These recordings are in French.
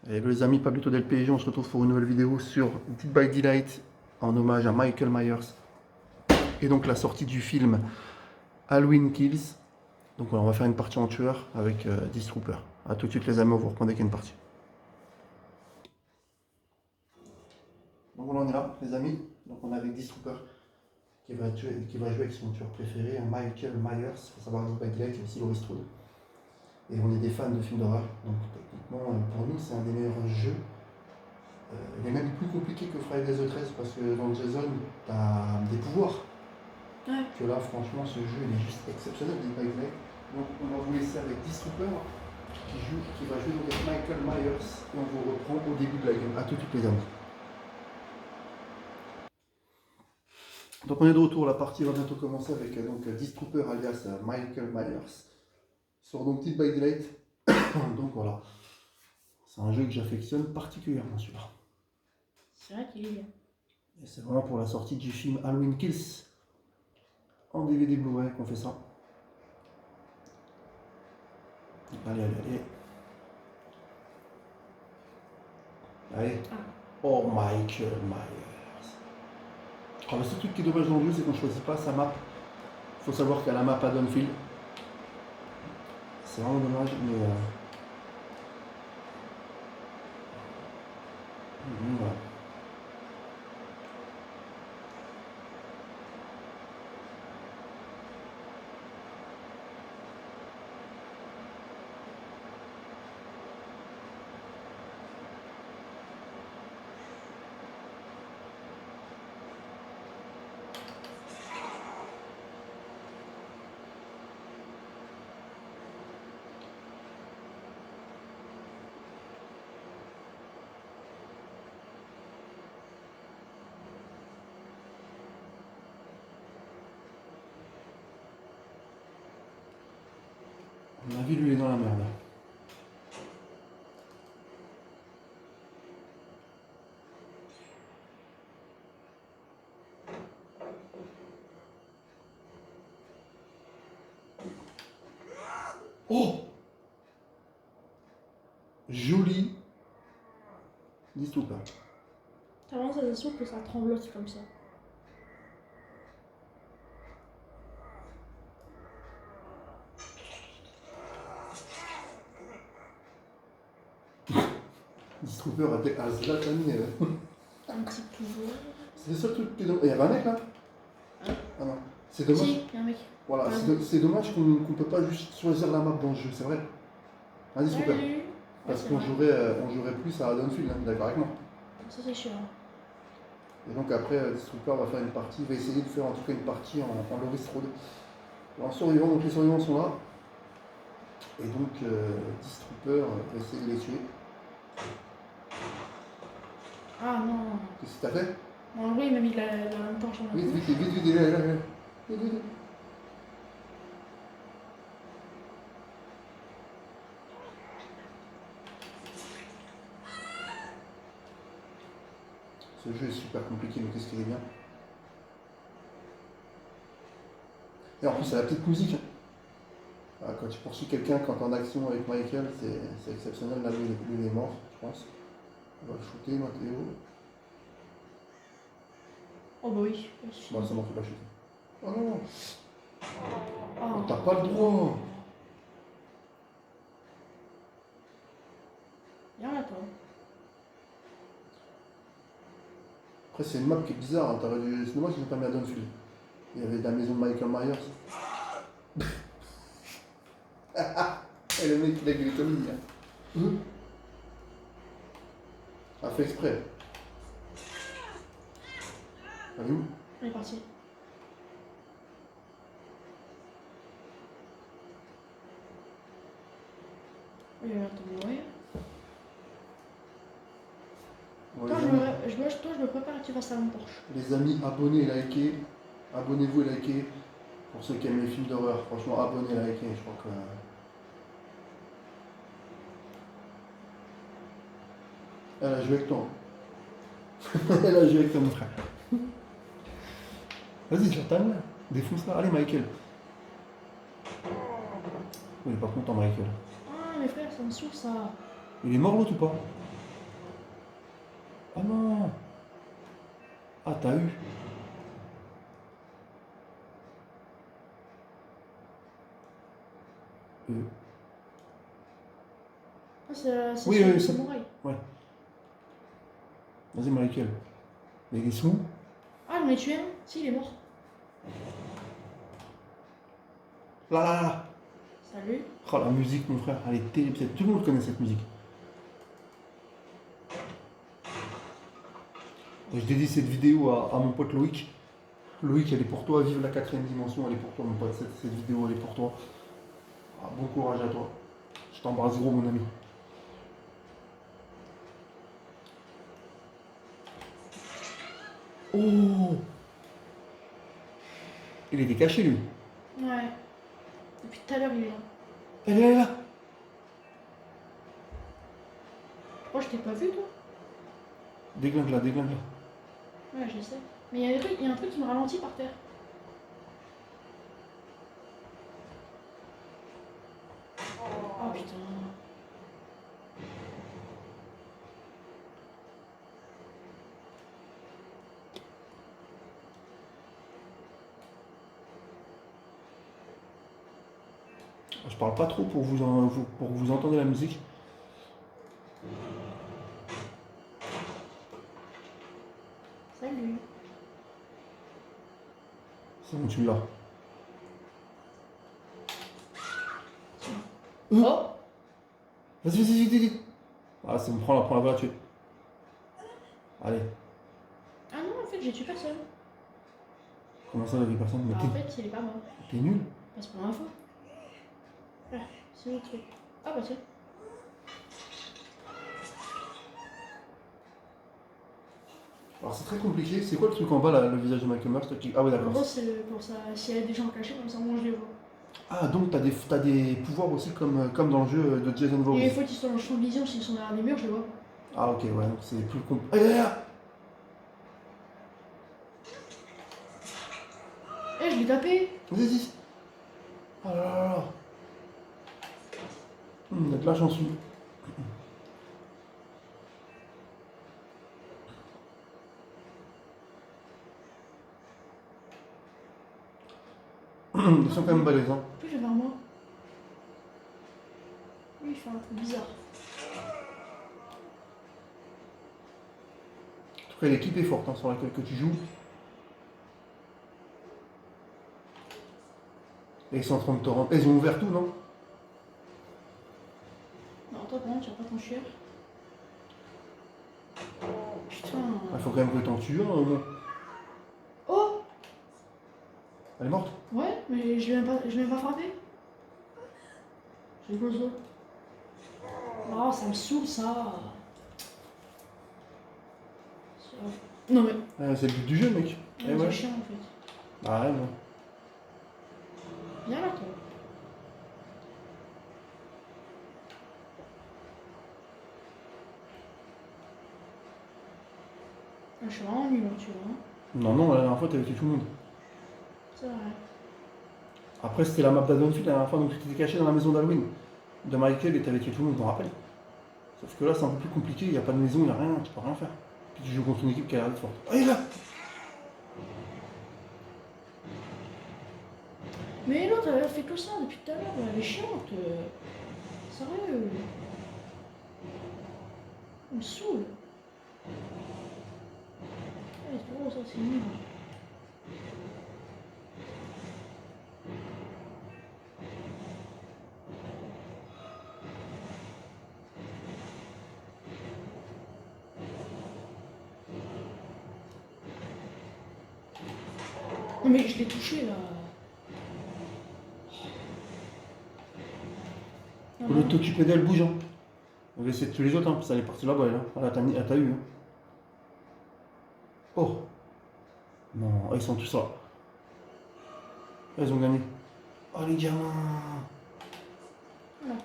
Et les amis, Pablito del PG, on se retrouve pour une nouvelle vidéo sur Dead by Daylight en hommage à Michael Myers. Et donc la sortie du film Halloween Kills. Donc voilà, on va faire une partie en tueur avec 10 troopers. A tout de suite les amis, on vous reprend dès qu'il y a une partie. Donc voilà, on est là les amis. Donc on est avec 10 troopers qui va jouer avec son tueur préféré, Michael Myers. Il faut savoir Dead by Daylight et aussi Laurie Strode. Et on est des fans de films d'horreur. Donc techniquement, pour nous, c'est un des meilleurs jeux. Il est même plus compliqué que Friday the 13 parce que dans Jason, tu as des pouvoirs. Ouais. Que là, franchement, ce jeu il est juste exceptionnel. Donc, on va vous laisser avec 10 troopers qui va jouer donc avec Michael Myers. Et on vous reprend au début de la game. A tout de suite, les amis. Donc, on est de retour. La partie va bientôt commencer avec donc, 10 troopers alias Michael Myers. Sur donc Dead by Daylight. Donc voilà. C'est un jeu que j'affectionne particulièrement, celui-là. C'est vrai qu'il est bien. Et c'est vraiment pour la sortie du film Halloween Kills en DVD Blu-ray qu'on fait ça. Allez, allez, allez. Allez. Ah. Oh, Michael Myers. Alors, le seul truc qui est dommage dans le jeu, c'est qu'on ne choisit pas sa map. Il faut savoir qu'il y a la map Haddonfield. C'est vraiment dommage, mais... voilà. À mon avis, lui, il est dans la merde. Oh! Joli. Dis tout pas. T'as vraiment cette sensation que ça tremblote comme ça. Distrooper à Zlatani. Un petit pouvoir. C'est le seul truc qui est dommage. Il y avait un mec là? Hein? Ah non. C'est dommage. Si, il y a un mec. Voilà, Ouais. c'est dommage qu'on ne peut pas juste choisir la map dans le jeu, c'est vrai. Un Distrooper. Salut. Parce Ouais, qu'on c'est vrai. jouerait plus à Haddonfield, hein, d'accord avec moi. Ça c'est chiant. Et donc après, Distrooper va faire une partie, va essayer de faire en tout cas une partie en Laurie Strode. En survivant, donc les survivants sont là. Et donc Distrooper va essayer de les tuer. Ah non. Qu'est-ce que t'as fait? Bon, oui, il m'a mis la lampe torche en Vite, bouche. vite, vite, vite, là. Vite, vite. Ce jeu est super compliqué, mais qu'est-ce qu'il est bien. Et en plus, c'est la petite musique. Ah, quand tu poursuis quelqu'un quand t'es en action avec Michael, c'est exceptionnel. Là, lui, il est mort, je pense. On va le shooter, Mathéo. Oh bah oui. Bon, c'est bon, faut pas shooter. Oh non, Oh. t'as pas le droit. Viens là toi. Après, c'est une map qui est bizarre. Hein. C'est dommage qu'ils n'ont pas mis à Haddonfield. Il y avait la maison de Michael Myers. Et le mec, il a gueulé comme il y a fait exprès. Elle est où? On est parti. Il a l'air de mourir. Bon, Toi, les, amis, je me prépare et tu fasses la lampe torche. les amis, abonnez et likez. Abonnez-vous et likez. Pour ceux qui aiment les films d'horreur, franchement, abonnez et likez. Je crois que. Elle a joué avec toi. Elle a joué avec toi, mon frère. Vas-y, Jordan, défonce-la. Allez, Michael. Il est pas content, Michael. Ah, mes frères, ça me saoule ça. Il est mort l'autre ou pas? Ah non. Ah, t'as eu. Euh, Ah, c'est Oui, sur oui, le c'est. samouraï. Ouais. Vas-y, Michael. Mais il est sous. Ah, j'en ai tué un. Si, il est mort. Là, là, là. Salut. Oh, la musique, mon frère, elle est terrible. Tout le monde connaît cette musique. Et je dédie cette vidéo à mon pote Loïc. Loïc, elle est pour toi. Vive la quatrième dimension, elle est pour toi, mon pote. Cette vidéo, elle est pour toi. Ah, bon courage à toi. Je t'embrasse gros, mon ami. Oh, il était caché, lui. Ouais. Depuis tout à l'heure, il est là. Elle est là. Oh, je t'ai pas vu, toi? Déglingue là, déglingue là. Ouais, je sais. Mais il y a un truc qui me ralentit par terre. Oh putain. Je parle pas trop pour pour que vous entendez la musique. Salut. C'est bon, tu l'as. Oh. Vas-y, vas-y, vite, vite. Ah, c'est bon, prends la voie, tu. Allez. Ah non, en fait, j'ai tué personne. Comment ça, la vie personne? Mais Bah, en fait, il est pas mort. t'es nul. Passe pour l'info. Ah, c'est où le truc? Ah bah tiens. Alors, c'est très compliqué. C'est quoi le truc en bas, là, le visage de Michael Myers? Ah, ouais, En d'accord. gros, c'est pour ça. S'il y a des gens cachés, comme ça, moi je les vois. Ah, donc t'as des pouvoirs aussi comme dans le jeu de Jason Et Voorhees. il faut qu'ils soient dans le champ de vision, s'ils sont derrière les murs, je les vois pas. Ah, ok, ouais, donc c'est plus compliqué. Eh, je l'ai tapé! Vas-y, vas-y. Oh là là là. Vous êtes la chanceux. Ils sont quand même balèzes, hein. Plus il est vers moi. Lui, il fait un truc bizarre. En tout cas, l'équipe est forte, hein, sur laquelle que tu joues. Et ils sont en train de te rendre. Ils ont ouvert tout, non? Non, toi, par contre, tu as pas ton chien. Putain. Il faut quand même que t'en tues un, au moins. Oh! Elle est morte? Ouais, mais je l'ai même pas frappé. J'ai le gozo. Oh, ça me saoule, ça. Non, mais. C'est le but du jeu, mec. Eh C'est ouais. chiant, en fait. Bah ouais, non. Viens là, toi. Ah, je suis vraiment nul, hein, tu vois. Hein. Non, non, la dernière fois, t'avais tué tout le monde. C'est vrai. Après, c'était la map d'Haddonfield la dernière fois, donc tu t'étais caché dans la maison d'Halloween de Michael et t'avais tué tout le monde, je me rappelle. Sauf que là, c'est un peu plus compliqué, il n'y a pas de maison, il n'y a rien, tu peux rien faire. Puis tu joues contre une équipe qui a l'air d'être forte. Ah, il est là! Mais l'autre, elle a fait que ça depuis tout à l'heure. Elle est chiante. Sérieux. Elle me saoule. Eh, c'est gros, ça, c'est nul. Non, mais je l'ai touché, là. Non, Au lieu non. de t'occuper d'elle, bouge, hein. On va essayer de tuer les autres, hein, parce qu'elle est partie là-bas, elle, hein. Elle t'a eu, hein. Oh! Non, ils sont tous là. Ils ont gagné. Oh, les gamins! Voilà.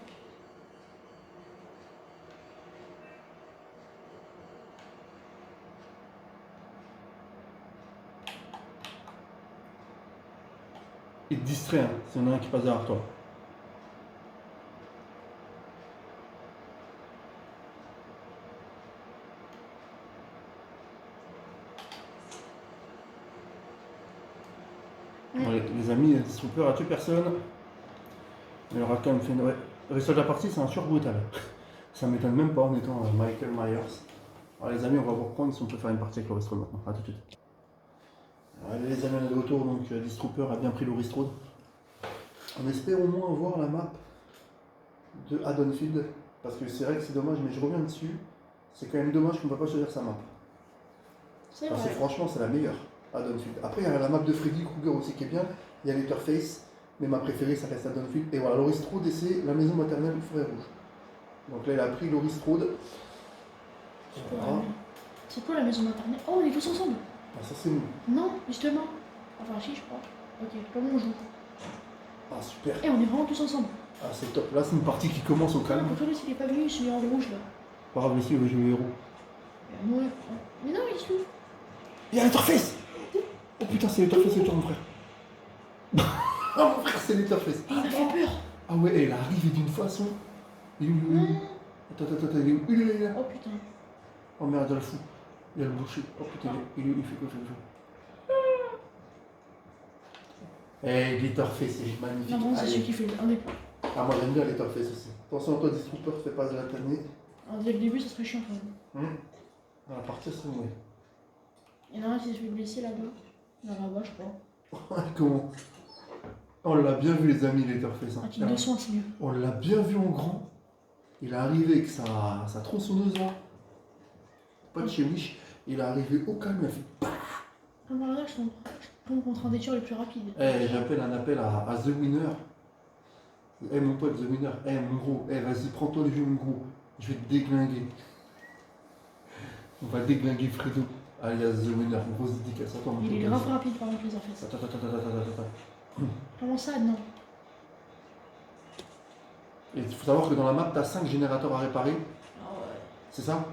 Ils te distraient, hein, s'il y en a un qui passe derrière toi. Bon, les amis, Disruptor a tué personne. Il aura quand même fait une... Ouais. Le reste de la partie, c'est un sur brutal. Ça m'étonne même pas en étant Michael Myers. Alors les amis, on va vous reprendre si on peut faire une partie avec Laurie Strode maintenant. A tout de suite. Alors, les amis, on est de retour, donc Disruptor a bien pris Laurie Strode. On espère au moins voir la map de Haddonfield. Parce que c'est vrai que c'est dommage, mais je reviens dessus. C'est quand même dommage qu'on ne va pas choisir sa map. C'est Parce que vrai. franchement, c'est la meilleure, Haddonfield. Après, il y a la map de Freddy Krueger aussi qui est bien. Il y a Letterface. Mais ma préférée, ça reste Haddonfield. Et voilà, Laurie Strode, et c'est la maison maternelle du Forêt Rouge. Donc là, il a pris Laurie Strode. Voilà. C'est quoi la maison maternelle? Oh, on est tous ensemble. Ah, ça, c'est nous. Non, justement. Enfin, si, je crois. Ok, comment on joue? Ah, super. Et on est vraiment tous ensemble. Ah, c'est top. Là, c'est une partie qui commence au calme. Pour toi, s'il est pas venu, celui en rouge là. Pas grave, ici, on va jouer le héros. Ouais. Mais non, il se trouve. Il y a Letterface. Oh putain, c'est Letterface, c'est toi, mon frère. Ah, mon frère, c'est Letterface. Il m'a fait peur. Ah ouais, elle arrive d'une façon. Il est où, il est où? Attends, il est où? Il est là. Oh putain. Oh merde, il y a le fou. Il y a le boucher. Oh putain, il fait quoi, il fait quoi? Eh, Letterface, c'est magnifique. Non, c'est Allez. celui qui fait un des. Ah, moi j'aime bien Letterface aussi. Attention, toi, Disruptor, fais pas de la tannée. Dès le début, ça serait chiant quand même. Dans la partie, c'est ouais. Il y en a un qui s'est fait blesser là-bas. Là-bas, je crois. Comment? On l'a bien vu, les amis, Letterface. Un kit de soin, c'est mieux. On l'a bien vu en grand. Il est arrivé avec sa tronçonneuse là. Pas de chez Wish. Il est arrivé au calme, il a fait. Ah, voilà, je tombe contre un des tirs les plus rapides. Eh, j'appelle un appel à The Winner. Eh, mon pote, The Winner. Eh, mon gros. Eh, vas-y, prends-toi le jeu, mon gros. Je vais te déglinguer. On va déglinguer Fredo, alias The Winner. Grosse dédicace à toi, mon pote. Il est grave rapide par contre, les surfaces. Attends. Comment ça, non? Et il faut savoir que dans la map, t'as 5 générateurs à réparer. Ah ouais. C'est ça?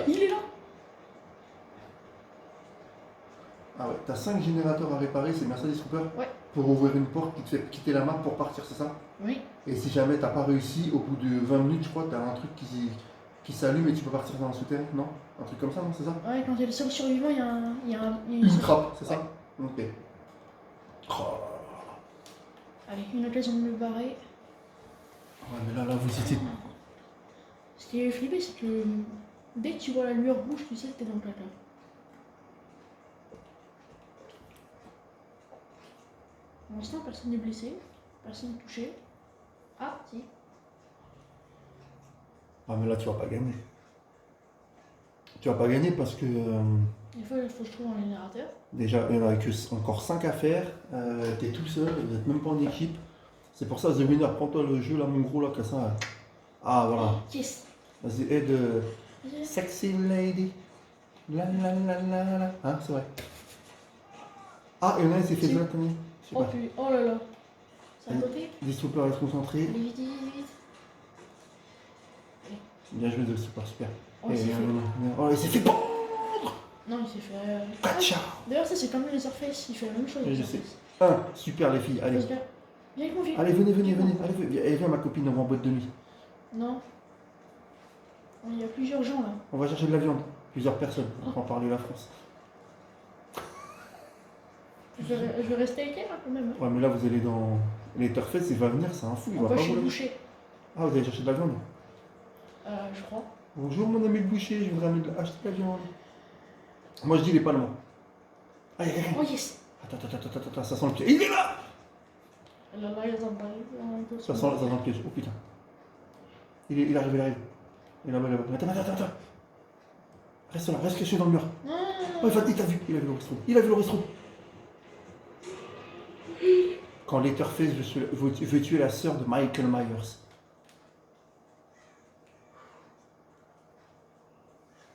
Il est là. Ah ouais, t'as 5 générateurs à réparer, c'est bien ça, Disruptor? Ouais. Pour ouvrir une porte qui te fait quitter la map pour partir, c'est ça? Oui. Et si jamais t'as pas réussi, au bout de 20 minutes, je crois, t'as un truc qui s'allume et tu peux partir dans un souterrain, non? Un truc comme ça, non? C'est ça? Ouais, quand t'es le seul survivant, il y a une Une trappe, c'est ça? Ouais. Ok. Oh. Allez, une occasion de me barrer. Ouais, mais là, vous étiez. Ce qui est flippé, c'est que dès que tu vois la lueur rouge, tu sais que t'es dans le placard. Pour l'instant, personne n'est blessé, personne n'est touché. Ah, si. Ah, mais là, tu vas pas gagner. Tu vas pas gagner parce que. Des fois, il faut que je trouve un générateur. Déjà, il n'y en a que encore 5 à faire. T'es tout seul, vous n'êtes même pas en équipe. C'est pour ça, The Winner, prends-toi le jeu là, mon gros là, que ça. Ah, voilà. Yes. Vas-y, aide. Sexy lady. La la la la la. Hein, c'est vrai. Ah, il y en a un qui s'est fait de la tenue. Je sais Oh, pas. oh là là. C'est à côté. Disruptor reste concentré. Allez, vite, vite, vite. Bien joué, Disruptor, super. Oh, il s'est fait. Oh, il s'est fait pendre. Non, il s'est fait. Kacha. D'ailleurs, ça, c'est comme les Surface, il fait la même chose. Oui, les je sais. Surface. Super, les filles, allez. Viens avec moi, viens. Allez, venez. Allez, viens, ma copine, on va en boîte de nuit. Non. Il y a plusieurs gens là. On va chercher de la viande. Plusieurs personnes. On va en parler la France. Je vais rester avec elle hein, quand même. Ouais, mais là, vous allez dans. Letterface, il va venir, c'est un fou. Il On va va pas chez vous le la- boucher. Ah, vous allez chercher de la viande. Je crois. Bonjour, mon ami le boucher, je voudrais acheter de la viande. Moi, je dis, il est pas loin. Allez. Oh yes. Attends, ça sent le piège. Il est là. Là, il y a un bail. Ça sent le piège. Oh putain. Il arrive. Il est là-bas. Attends. Reste là, reste caché dans le mur. Non. Oh, il t'a vu. Il a vu Laurie Strode. Quand Letterface veut tuer la sœur de Michael Myers.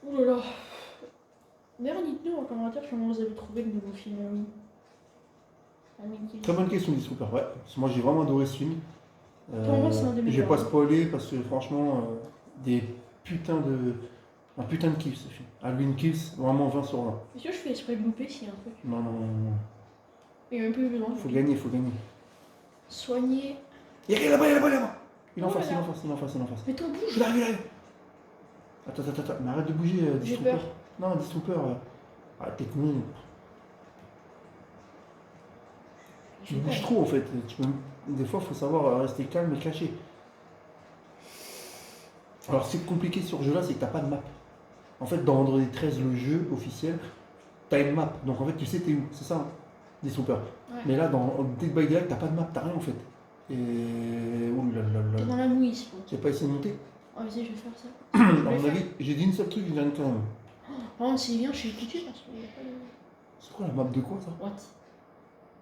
Ouh là là. D'ailleurs, dites-nous en commentaire comment vous avez trouvé le nouveau film Ami Kills. Très bonne question, Disruptor. Ouais, parce que moi j'ai vraiment adoré ce film. Pour moi, c'est un des Je vais meilleurs. pas spoiler parce que franchement, un putain de kiff ce film. Halloween Kills, vraiment 20 sur 20. Est-ce que je fais exprès de louper s'il y a un truc? Non. Il n'y a même plus besoin. Faut gagner. Soigner. Il est là-bas. Il est en Oh face. là là. Mais toi, bouge. Il arrive. Attends. Mais arrête de bouger, J'ai Disruptor. peur. Non, Disruptor. Arrête, t'es con. Tu bouges trop en fait. Des fois, il faut savoir rester calme et caché. Alors, c'est compliqué sur ce jeu-là, c'est que t'as pas de map. En fait, dans Vendredi 13, le jeu officiel, t'as une map. Donc en fait, tu sais t'es où. C'est ça, hein, des Super. Ouais. Mais là, dans Dead by Daylight, t'as pas de map, t'as rien en fait. Et. Ouh là là T'es là. dans la mouise, je pense. J'ai pas essayé de monter. Ah, vas-y, je vais faire ça. À Je vais mon faire. avis, j'ai dit une seule truc, je viens quand même. Par contre, s'il vient, je suis foutu parce qu'il n'y a pas de. C'est quoi la map de quoi ça? What?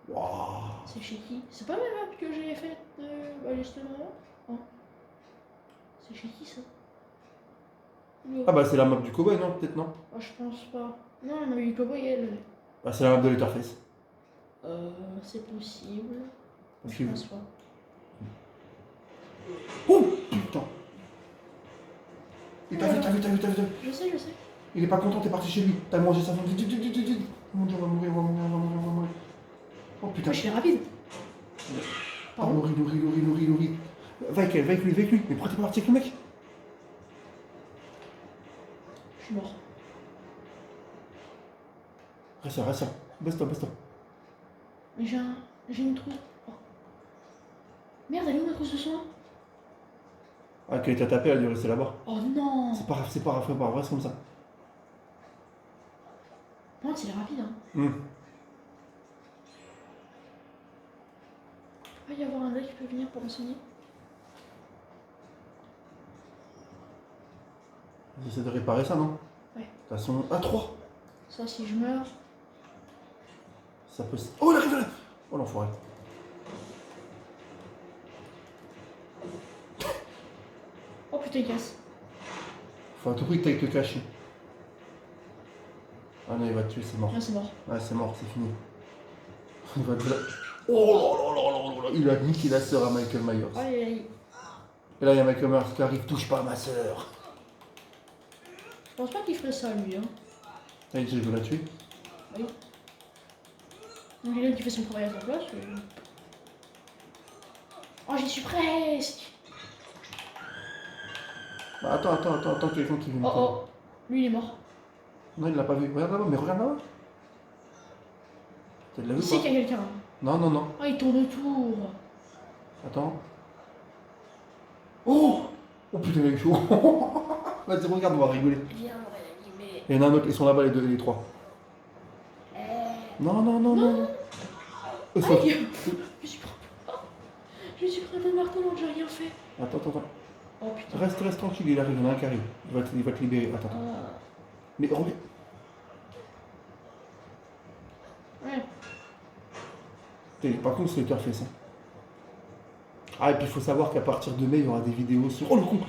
Waouh. C'est chez qui? C'est pas la map que j'ai faite justement là? Non. C'est chez qui ça? Ah bah c'est la map du cowboy, non? Peut-être non? Ah, je pense pas. Non, la map du cowboy, elle. Ah, c'est la map de Letterface. C'est possible. Parce Je que- pense pas. Oh putain. Et t'as vu. Je sais. Il est pas content, t'es parti chez lui. T'as mangé sa viande. Vite. Mon dieu, on va mourir. Oh putain. Moi, je suis rapide. Ah, Pardon? Laurie. Va avec lui. Mais pourquoi t'es pas parti avec le mec? Je suis mort. Reste là. Baisse-toi. Mais j'ai une trousse. Oh. Merde, elle est où ma trousse de soins? Ah, quand il t'a tapé, elle a dû rester là-bas. Oh non! C'est pas grave, reste comme ça. Par contre, il est rapide, hein. Il va y avoir un gars qui peut venir pour m'enseigner. J'essaie de réparer ça, non? Ouais. De toute façon. Ah, 3. Ça, si je meurs. Ça peut. Oh, il arrive là! Oh, l'enfoiré. Oh putain, il casse. Faut à tout prix que t'ailles te cacher. Ah non, il va te tuer, c'est mort. Ah, c'est mort. Ouais, c'est mort, c'est fini. Il va te. Oh là, il a niqué la sœur à Michael Myers. Aïe. Et là, il y a Michael Myers qui arrive, touche pas à ma sœur. Je pense pas qu'il ferait ça, lui, hein. Ah, il dit, je veux la tuer. Oui. Donc, il y a qui fait son travail à sa place. Oh, j'y suis presque. Bah, attends, quelqu'un qui vient. Oh. Lui, il est mort. Non, il l'a pas vu. Regarde là-bas, mais regarde là-bas. Tu l'as vu Il ou sait pas? qu'il y a quelqu'un. Non. Oh, il tourne autour. Attends. Oh putain, il est chaud. Vas-y, regarde, on va rigoler. Viens, réanimer. Et il y en a un autre, ils sont là-bas, les trois. Non. Aïe. Je suis pris un marteau alors que j'ai rien fait. Attends. Oh putain. Reste tranquille, il arrive, il y en a un qui arrive. Il va te libérer. Attends. Ah. Mais reviens. Ouais. Par contre, c'est Letterface. Hein. Ah, et puis il faut savoir qu'à partir de mai, il y aura des vidéos sur. Oh le con!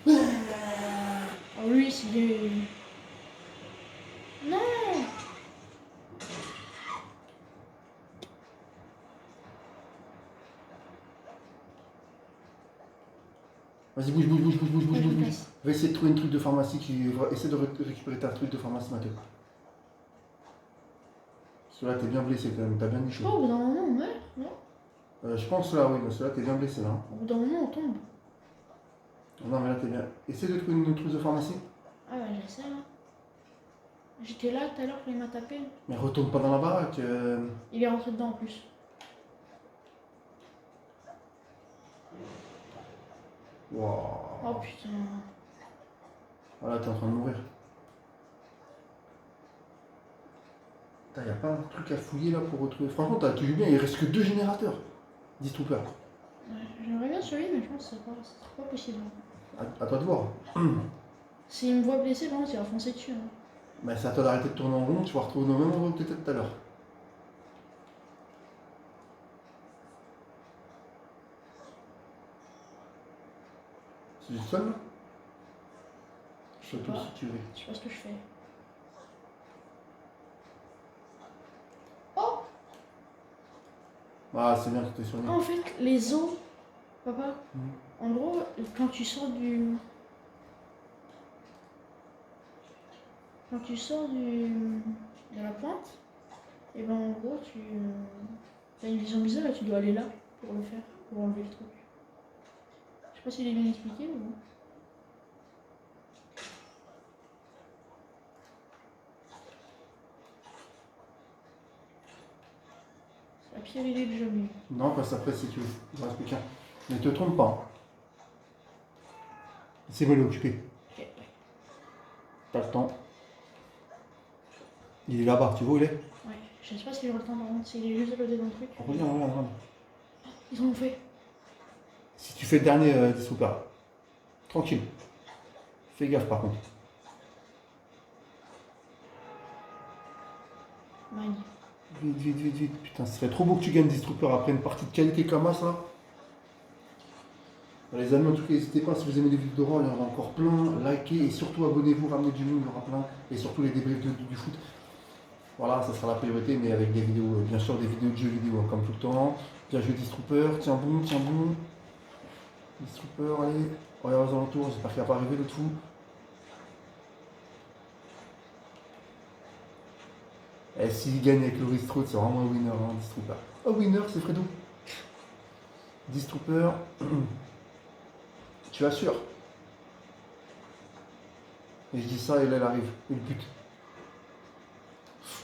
Oh, lui, s'il est. Non! Vas-y, bouge. Ouais, je me casse. Va essayer de trouver une truc de pharmacie qui. Essaie de récupérer ta truc de pharmacie, Mathieu. Parce que là, t'es bien blessé quand même, t'as bien Je niché. sais pas, au bout d'un moment, on meurt, non? Je pense là, oui, parce que là, t'es bien blessé là. Hein. Au bout d'un moment, on tombe. Non, mais là, t'es bien. Essaie de trouver une trousse de pharmacie. Ah ouais, j'essaie là. J'étais là tout à l'heure quand il m'a tapé. Mais retourne pas dans la baraque. Il est rentré dedans en plus. Waouh. Oh putain. Voilà, t'es en train de mourir. Putain, y a pas un truc à fouiller là pour retrouver. Franchement, t'as vu bien, il reste que 2 générateurs. Dis-toi pas. Ouais, j'aimerais bien survivre, mais je pense que c'est pas possible. À toi de voir. S'il me voit blessé, par contre, il va foncer dessus. Hein. Mais c'est à toi d'arrêter de tourner en rond, tu vas retrouver au même endroit que t'étais tout à l'heure. C'est du seul là? Je sais pas si tu veux. Je sais pas ce que je fais. Oh! Ah, c'est bien que t'es sur En fait, les os, papa, Mhm. en gros, quand tu sors du. Quand tu sors de la pointe, et ben en gros, tu as une vision bizarre et tu dois aller là pour le faire, pour enlever le truc. Je sais pas s'il est bien expliqué, mais bon. C'est la pire idée que jamais. Non, passe après si tu veux. Il ne reste plus qu'un. Ne te trompe pas. C'est bon, il est occupé. Ok. Pas le temps. Il est là-bas, tu vois où il est? Ouais. Je sais pas s'il aura le temps par contre, s'il est juste à côté d'un truc. Regarde, regarde, regarde. Ils en ont fait. Si tu fais le dernier Disruptor, tranquille. Fais gaffe par contre. Mine. Vite, vite, vite, vite. Putain, ça serait trop beau que tu gagnes Disruptor après une partie de qualité comme ça. Les amis, en tout cas, n'hésitez pas, si vous aimez les vidéos d'horreur, il y en aura encore plein. Likez et surtout abonnez-vous, ramenez du monde, il y en aura plein. Et surtout les débriefs du foot. Voilà, ça sera la priorité, mais avec des vidéos, bien sûr, des vidéos de jeux vidéo, comme tout le temps. Bien joué Disruptor, tiens bon, tiens bon. Disruptor, allez. Regarde aux alentours, j'espère qu'il va pas arriver le tout. Et s'il gagne avec le Ristrode, c'est vraiment un winner, hein, Disruptor. Oh, winner, c'est Fredo. Disruptor. Tu assures. Et je dis ça, et là, elle arrive. Et le but.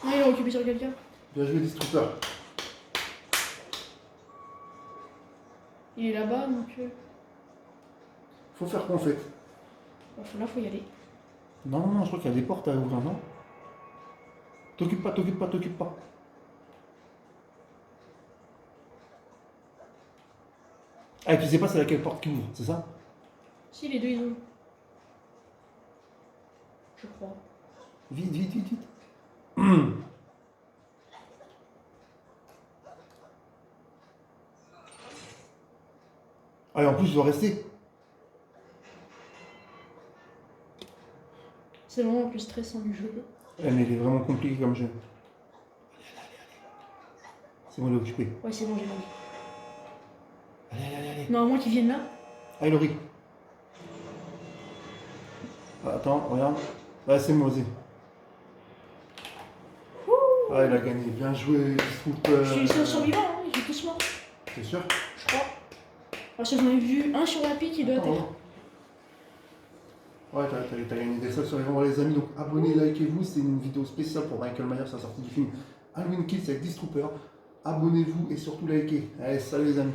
Ah, il est occupé sur quelqu'un. Bien joué, Disruptor. Il est là-bas donc. Faut faire quoi en fait? Là, faut y aller. Non, non, non, je crois qu'il y a des portes à ouvrir, non? T'occupe pas, t'occupe pas, t'occupe pas. Ah, et tu sais pas c'est laquelle porte qui ouvre, c'est ça? Si, les deux ils ont. Je crois. Vite, vite, vite, vite. Ah, et en plus, je dois rester. C'est le moment le plus stressant du jeu. Eh, mais il est vraiment compliqué comme jeu. C'est bon, il est occupé. Ouais, c'est bon, j'ai vendu. Allez, allez, allez, allez. Non, à moins qu'ils viennent là. Allez, Laurie. Ah, attends, regarde. Ah, c'est moi, vas-y. Ah, il a gagné. Bien joué, Disruptor. Je suis seul survivant, hein, ils sont tous morts. T'es sûr? Je crois. Parce que j'en ai vu un sur la pique qui doit être. Ouais, t'as gagné des seuls survivants, les amis. Donc abonnez, likez-vous. C'est une vidéo spéciale pour Michael Myers, sa sortie du film Halloween Kills avec Disruptor. Abonnez-vous et surtout likez. Allez, salut les amis.